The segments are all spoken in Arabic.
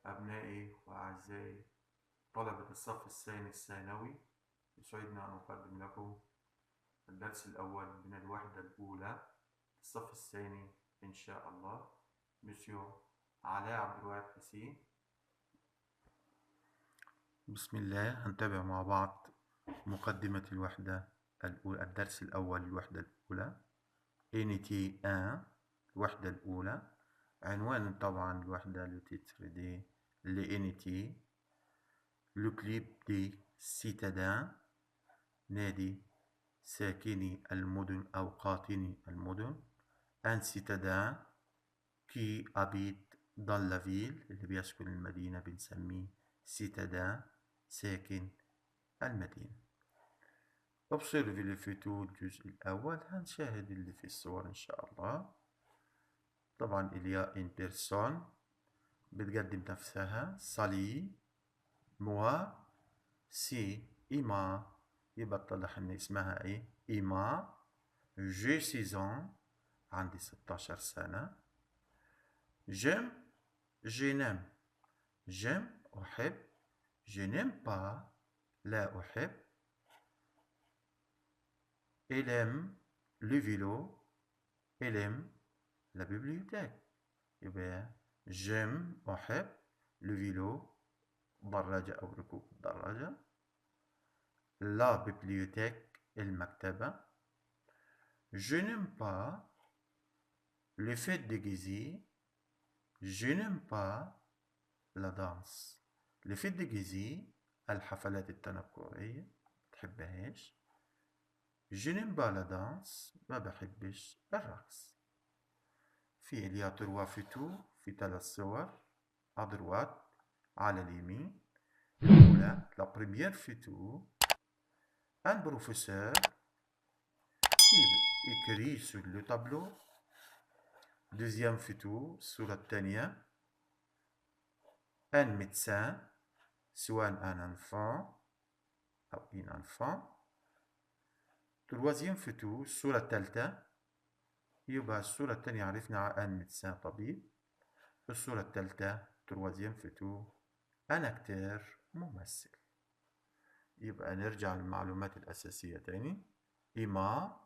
أبنائي وأعزائي طلبة الصف الثاني الثانوي، يسعدنا أن نقدم لكم الدرس الأول من الوحدة الأولى الصف الثاني إن شاء الله. مسيو علاء عبد الواحد حسين. بسم الله، هنتابع مع بعض مقدمة الوحدة الأولى، الدرس الأول الوحدة الأولى Unité 1 الوحدة الأولى. عنوان طبعا الوحدة le titre دي l'unité le club des citadins نادي ساكني المدن أو قاطني المدن. un citadin qui habite dans la ville اللي بيسكن المدينة بنسميه citadin ساكن المدينة. observe le photo الجزء الأول، هنشاهد اللي في الصور إن شاء الله. طبعا إليا une personne بتقدم نفسها سالي موا سي إيما، يبقى اتضح إن اسمها إيه إيما. جي 6 ans عندي 16 سنة. جيم جي نيم جيم أحب. جي نيم با لا أحب. إلم لو فيلو إلم لا بيبليوتيك، يبقى جيم أحب لو فيلو دراجة أو ركوب الدراجة. لا بيبليوتيك المكتبة. je n'aime pas le fait déguisé. je n'aime pas la danse. le fait déguisé الحفلات التنكرية متحبهاش. je n'aime pas la danse ما بحبش الرقص. في إليا تروا فيتو في 3 صور أدروات على اليمين. الأولى لا بريمير فيتو un professeur qui écrit sur le tableau. deuxième photo الصورة الثانية un médecin سواء un enfant أو une enfant. troisième photo الصورة الثالثة، يبقى الصورة الثانية عرفنا un médecin طبيب. الصورة الثالثة troisième photo un acteur ممثل. يبقى نرجع للمعلومات الأساسية تاني. إيما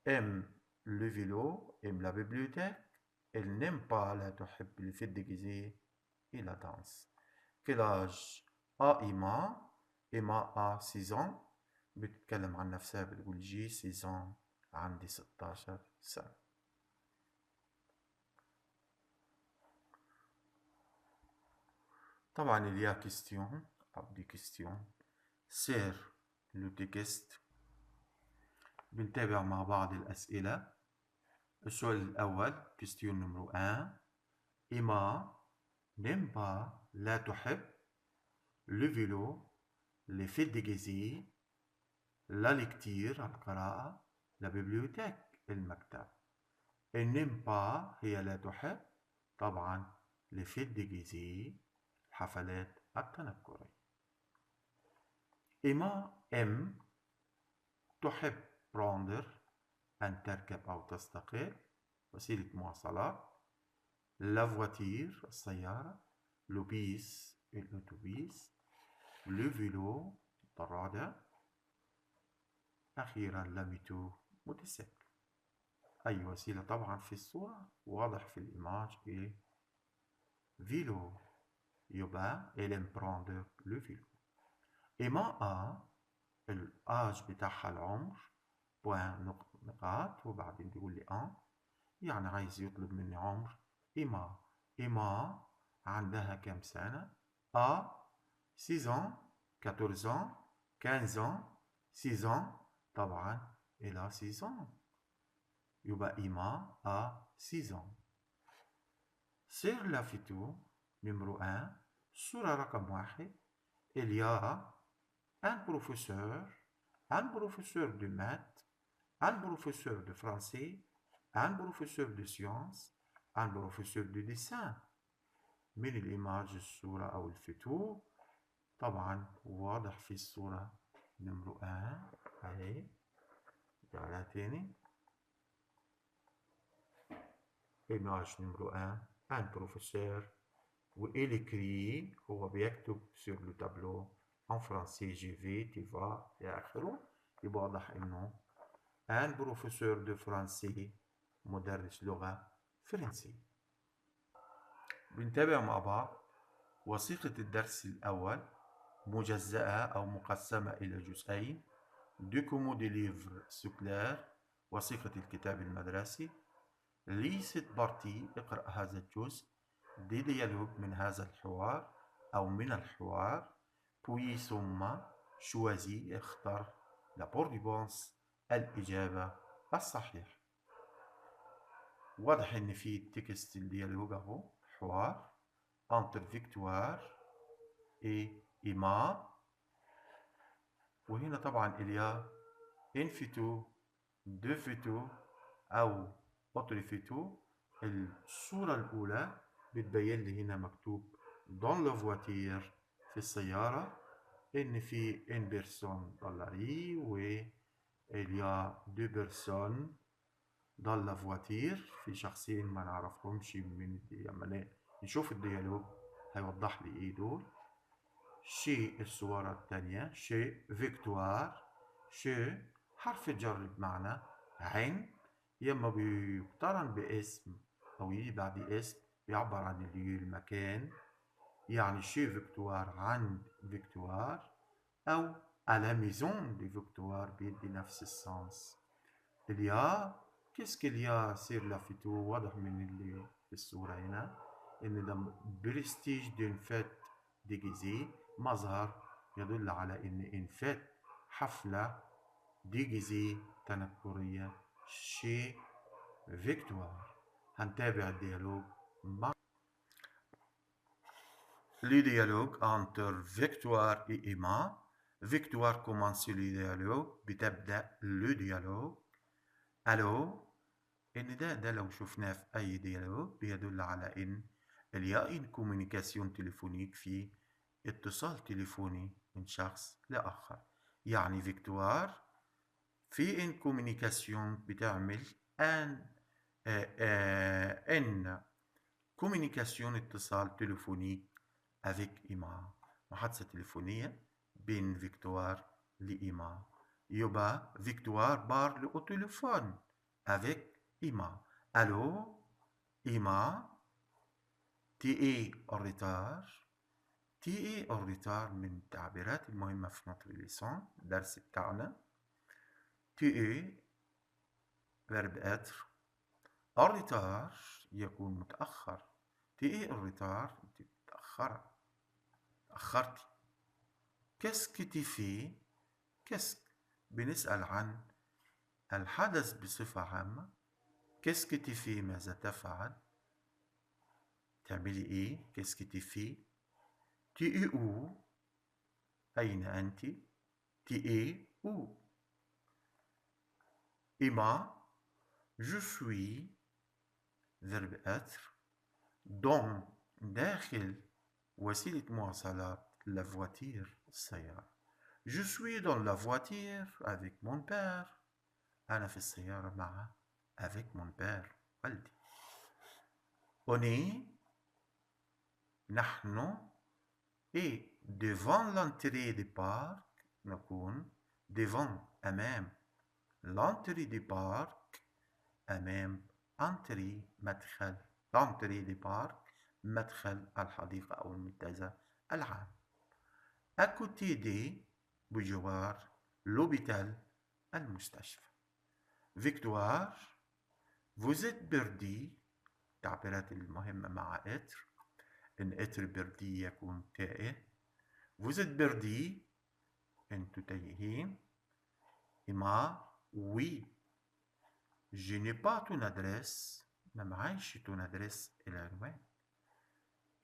aime le vélo, aime la bibliothèque. Elle n'aime pas لا تحب le fait déguisé et la danse. Quel âge a إيما؟ إيما a 6 ans. بتتكلم عن نفسها بتقول جي 6 ans عندي 16 سنة. طبعا il y a question أو دي question sur le texte. بنتابع مع بعض الأسئلة. السؤال الأول question numéro 1. إيما n'aime pas لا تحب le vélo les faits déguisés la lecture القراءة la bibliothèque المكتب. elle n'aime pas هي لا تحب طبعا les faits déguisés الحفلات التنكرية. إيما aime تحب prendre أن تركب أو تستقل وسيلة مواصلات. la voiture السيارة. le bus الأتوبيس. le vélo الدراجة. أخيرا la moto موتوسيكل. أي وسيلة طبعا في الصورة واضح في الإيماج إيه فيلو، يبقى elle aime prendre le vélo. إيما الآج بتاعها العمر بوان نقاط وبعدين بيقول لي يعني عايز يطلب مني عمر. إيما عندها كم سنة؟ 6 ans 14 ans 15 ans 6 ans طبعا إلى 6 ans، يبقى إيما 6 ans. sur la photo numéro 1 صورة رقم 1 il y a un professeur de maths, un professeur de français, un professeur de sciences, un professeur de dessin. من الإيماج الصورة أو الفوتو طبعا واضح في الصورة نمرو 1 أهي على تاني إيماج نمرو 1 un professeur وإل écrit هو بيكتب sur le tableau en français je vais tu vas إلى آخره. يبقى واضح إنه un professeur de français مدرس لغة فرنسي. بنتابع مع بعض وثيقة الدرس الأول مجزأة أو مقسمة إلى جزئين. دوكومو دي ليفر سكلير وثيقة الكتاب المدرسي. لي سيت بارتي اقرأ هذا الجزء. دي ديالوج من هذا الحوار أو من الحوار. بوي ثم شوازي اختر لا بورديبونس الإجابة الصحيحة. واضح إن في تكست الديالوج أهو حوار entre Victoire et Emma. وهنا طبعا إليا ان فيتو دو فيتو أو أوتري فيتو. الصورة الأولى بتبين لي هنا مكتوب دون لو فواتير في السيارة إن في ان بيرسون دون لا ري و إليا دو بيرسون دون لا فواتير. في شخصين ما نعرفهمش من لما نشوف الديالوج هيوضح لي إيه دول. شي الصورة الثانية شي فيكتوار. شي حرف الجر بمعنى عين، يما بيقترن باسم أو يجي بعد اسم بيعبر عن المكان، يعني شي فيكتوار عند فيكتوار، أو على ميزون دي فيكتوار بيدي نفس السانس. اليا كيس كيليا سير لافيتو واضح من اللي في الصورة هنا إن ده برستيج دون فيت ديجيزي، مظهر يدل على إن فيت حفلة ديجيزي تنكرية شي فيكتوار. هنتابع الديالوج مع le dialogue entre Victoire et Emma. Victoire commence le dialogue بتبدأ le dialogue. ألو. إن ده لو شفناه في أي ديالوج بيدل على إن اليا إن كوميونيكاسيون تليفونيك في اتصال تليفوني من شخص لآخر. يعني فيكتوار في إن كوميونيكاسيون بتعمل إن كوميونيكاسيون اتصال تليفونيك avec إيما، محادثة تليفونية بين فيكتوار لإيما. يبقى فيكتوار بار لو تليفون avec إيما. ألو إيما تي إي أو ريتار. تي إي أو ريتار من التعبيرات المهمة في نطق اللسان الدرس بتاعنا. تي إي فيرب إتر. أو ريتار يكون متأخر. تي إي أو ريتار أنت متأخرة، تأخرتي. كاسك تي في. كاسك بنسأل عن الحدث بصفة عامة. كاسك تي في ماذا تفعل؟ تعملي إيه؟ كاسك تي في. تي إي أو أين أنت؟ تي إي أو. إما جو سوي فيرب إتر. دون داخل وسيلة مواصلات لا فواتير السيارة. Je suis dans la voiture avec mon père. أنا في السيارة مع avec mon père والدي. On est نحن et devant l'entrée du parc نكون devant أمام l'entrée du parc أمام entrée مدخل l'entrée du parc مدخل الحديقة أو المنتزه العام. à côté de بجوار l'hôpital المستشفى. فيكتوار vous êtes perdu. التعبيرات المهمة مع إتر إن إتر بردي يكون تائه. vous êtes perdu أنتم تايهين. إما oui je n'ai pas ton adresse. ما معيش ton adresse العنوان.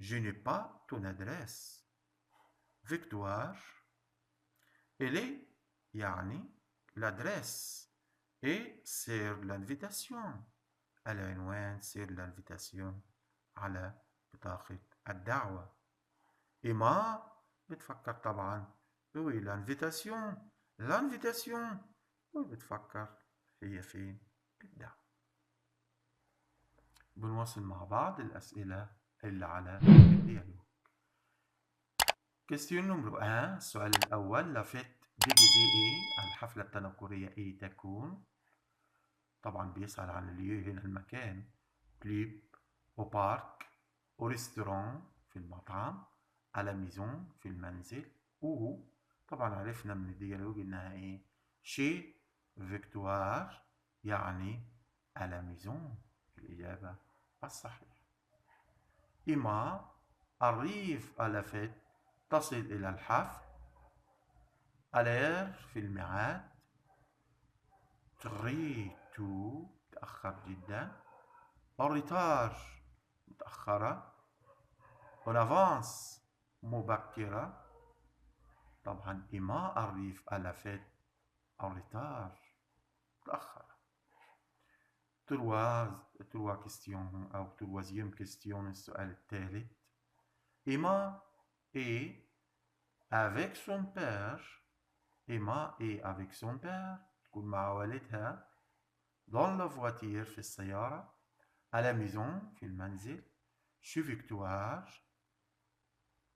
je n'ai pas ton adresse. فيكتوار elle est يعني l'adresse et sur l'invitation. العنوان sur l'invitation على بطاقة الدعوة. إما بتفكر طبعا وي l'invitation. وبتفكر هي فين الدعوة. بنواصل مع بعض الأسئلة اللي على الديالوج. كيستيون نمرو 1، السؤال الأول، لا فيت ديجيزي إيه، الحفلة التنكرية إيه تكون؟ طبعا بيسأل عن اليو هنا المكان، كليب، أو بارك، أو ريستوران في المطعم، على ميزون في المنزل، أو طبعا عرفنا من الديالوج إنها إيه؟ شي فيكتوار، يعني على ميزون، الإجابة الصحيحة. إما arrive à la fête، تصل إلى الحفل، à l'heure في الميعاد، très tôt متأخر جدا، en retard متأخرة، en avance مبكرة. طبعا إما arrive à la fête en retard متأخرة. trois questions أو troisième question، السؤال الثالث، Emma est avec son père. Emma est avec son père، تكون مع والدها، dans la voiture في السيارة، à la maison في المنزل، chez Victoire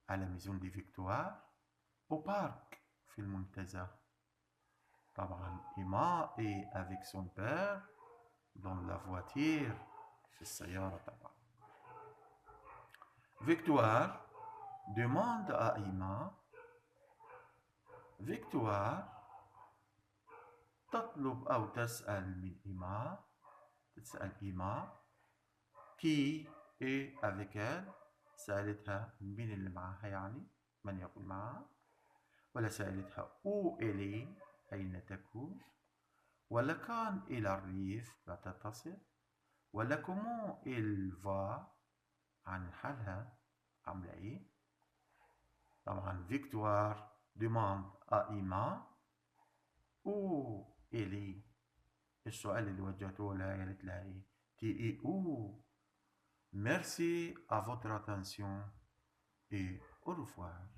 à la maison de Victoire، au parc في المنتزه. طبعا Emma est avec son père dans la voiture في السيارة طبعا. Victoire demande à Emma، Victoire تطلب أو تسأل من إيما، تسأل إيما كي إيه avec elle، سألتها من اللي معها، يعني من يكون معها، ولا سألتها où elle est، أين تكون، ولا كان إلى الريف متى تصل، ولا comment elle va، عن حالها عاملة إيه. طبعا فيكتوار demande à إيما où elle est، السؤال اللي وجهته لها قالت لها ايه؟ تي اي او. Merci à votre attention et au revoir.